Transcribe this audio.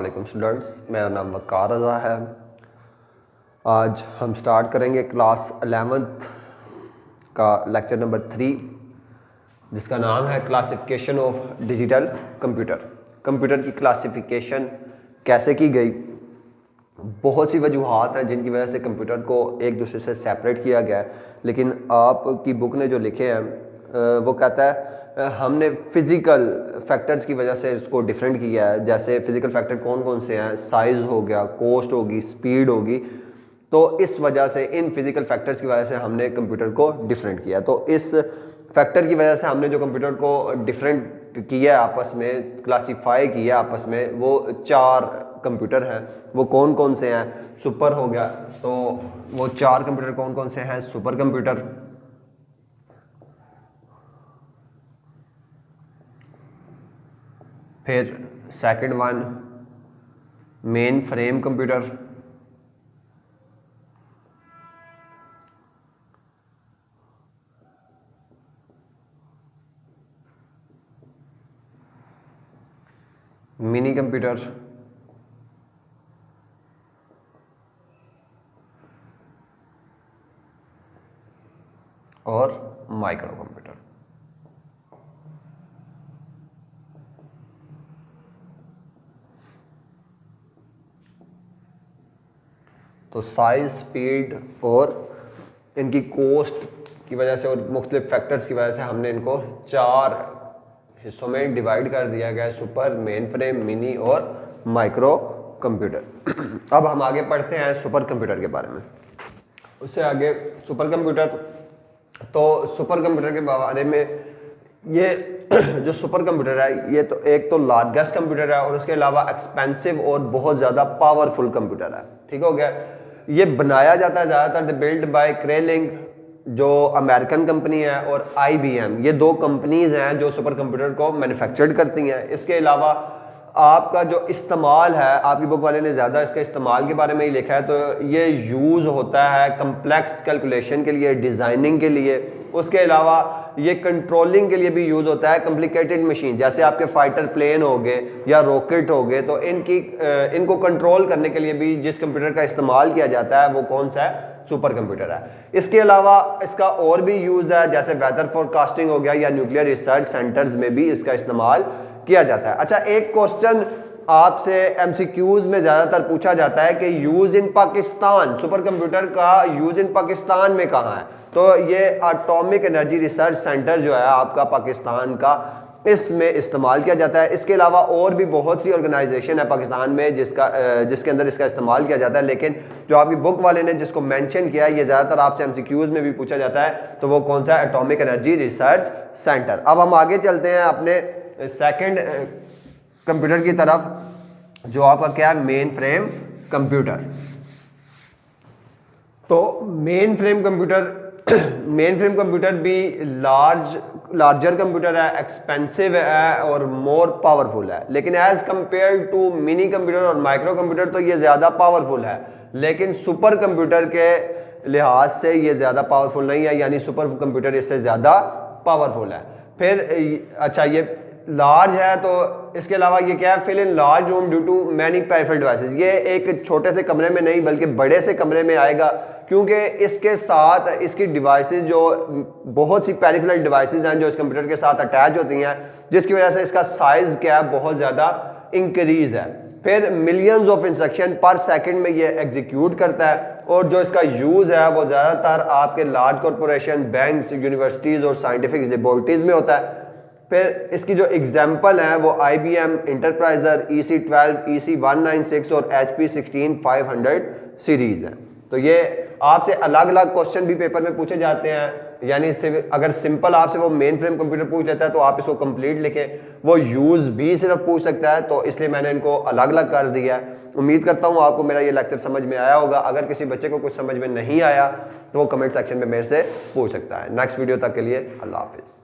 वालेकुम स्टूडेंट्स, मेरा नाम वकार रज़ा है। आज हम स्टार्ट करेंगे क्लास 11th का लेक्चर नंबर 3 जिसका नाम है classification of digital computer. Computer की क्लासिफिकेशन कैसे की गई, बहुत सी वजूहात हैं जिनकी वजह से कंप्यूटर को एक दूसरे से सेपरेट किया गया है, लेकिन आपकी बुक ने जो लिखे हैं वो कहता है हमने फिज़िकल फैक्टर्स की वजह से इसको डिफरेंट किया है। जैसे फिज़िकल फैक्टर कौन कौन से हैं, साइज़ हो गया, कॉस्ट होगी, स्पीड होगी। तो इस वजह से इन फिज़िकल फैक्टर्स की वजह से हमने कंप्यूटर को डिफरेंट किया। तो इस फैक्टर की वजह से हमने जो कंप्यूटर को डिफरेंट किया आपस में, क्लासीफाई किया आपस में, वो 4 कंप्यूटर हैं। वो कौन कौन से हैं? सुपर हो गया, तो वो 4 कंप्यूटर कौन कौन से हैं? सुपर कंप्यूटर, फिर second one main frame computer, mini computer, और माइक्रो कंप्यूटर। तो साइज, स्पीड और इनकी कॉस्ट की वजह से और मुख्तलिफ फैक्टर्स की वजह से हमने इनको 4 हिस्सों में डिवाइड कर दिया गया है: सुपर, मेन फ्रेम, मिनी और माइक्रो कंप्यूटर। अब हम आगे पढ़ते हैं सुपर कंप्यूटर के बारे में। उससे आगे सुपर कंप्यूटर, तो सुपर कंप्यूटर के बारे में ये जो सुपर कंप्यूटर है, ये तो एक तो लार्जेस्ट कंप्यूटर है और उसके अलावा एक्सपेंसिव और बहुत ज़्यादा पावरफुल कंप्यूटर है। ठीक हो गया। ये बनाया जाता है ज़्यादातर बिल्ड बाय क्रेलिंग, जो अमेरिकन कंपनी है, और IBM। ये 2 कंपनीज हैं जो सुपर कंप्यूटर को मैन्युफैक्चर्ड करती हैं। इसके अलावा आपका जो इस्तेमाल है, आपकी बुक वाले ने ज़्यादा इसके इस्तेमाल के बारे में ही लिखा है। तो ये यूज़ होता है कम्प्लेक्स कैलकुलेशन के लिए, डिज़ाइनिंग के लिए। उसके अलावा ये कंट्रोलिंग के लिए भी यूज़ होता है कॉम्प्लिकेटेड मशीन, जैसे आपके फाइटर प्लेन हो गए या रॉकेट हो गए। तो इनको कंट्रोल करने के लिए भी जिस कंप्यूटर का इस्तेमाल किया जाता है वो कौन सा है? सुपर कंप्यूटर है। इसके अलावा इसका और भी यूज़ है, जैसे वेदर फोरकास्टिंग हो गया या न्यूक्लियर रिसर्च सेंटर्स में भी इसका इस्तेमाल किया जाता है। अच्छा, एक क्वेश्चन आपसे MCQs में ज़्यादातर पूछा जाता है कि use in Pakistan, super computer का यूज़ इन पाकिस्तान में कहाँ है? तो ये एटॉमिक एनर्जी रिसर्च सेंटर जो है आपका पाकिस्तान का, इसमें इस्तेमाल किया जाता है। इसके अलावा और भी बहुत सी ऑर्गेनाइजेशन है पाकिस्तान में जिसके अंदर इसका इस्तेमाल किया जाता है, लेकिन जो आपकी बुक वाले ने जिसको मेंशन किया है, ये ज़्यादातर आपसे MCQs में भी पूछा जाता है। तो वो कौन सा है? Atomic energy research centre. अब हम आगे चलते हैं अपने सेकेंड कंप्यूटर की तरफ, जो आपका क्या है? Mainframe computer. तो मेन फ्रेम कंप्यूटर भी लार्जर कंप्यूटर है, एक्सपेंसिव है और मोर पावरफुल है। लेकिन as compare to mini computer और माइक्रो कंप्यूटर तो ये ज़्यादा पावरफुल है, लेकिन सुपर कंप्यूटर के लिहाज से ये ज़्यादा पावरफुल नहीं है, यानी सुपर कंप्यूटर इससे ज़्यादा पावरफुल है। फिर अच्छा, ये लार्ज है, तो इसके अलावा ये क्या है? Fill in large room due to many peripheral devices. ये एक छोटे से कमरे में नहीं बल्कि बड़े से कमरे में आएगा, क्योंकि इसके साथ इसकी डिवाइसेस, जो बहुत सी पेरिफेरल डिवाइसेस हैं जो इस कंप्यूटर के साथ अटैच होती हैं, जिसकी वजह से इसका साइज क्या है? बहुत ज़्यादा इंक्रीज है। फिर मिलियंस ऑफ इंस्ट्रक्शन पर सेकंड में ये एग्जीक्यूट करता है, और जो इसका यूज़ है वो ज़्यादातर आपके लार्ज कॉरपोरेशन, बैंक्स, यूनिवर्सिटीज़ और साइंटिफिक लेबोरेटरीज में होता है। फिर इसकी जो एग्जाम्पल हैं वो IBM इंटरप्राइजर, EC12, EC196 और HP 16500 सीरीज हैं। तो ये आपसे अलग अलग क्वेश्चन भी पेपर में पूछे जाते हैं, यानी अगर सिंपल आपसे वो मेन फ्रेम कंप्यूटर पूछ लेता है तो आप इसको कंप्लीट लिखें, वो यूज़ भी सिर्फ पूछ सकता है, तो इसलिए मैंने इनको अलग अलग कर दिया है। उम्मीद करता हूँ आपको मेरा ये लेक्चर समझ में आया होगा। अगर किसी बच्चे को कुछ समझ में नहीं आया तो वो कमेंट सेक्शन में मेरे से पूछ सकता है। नेक्स्ट वीडियो तक के लिए अल्लाह हाफिज़।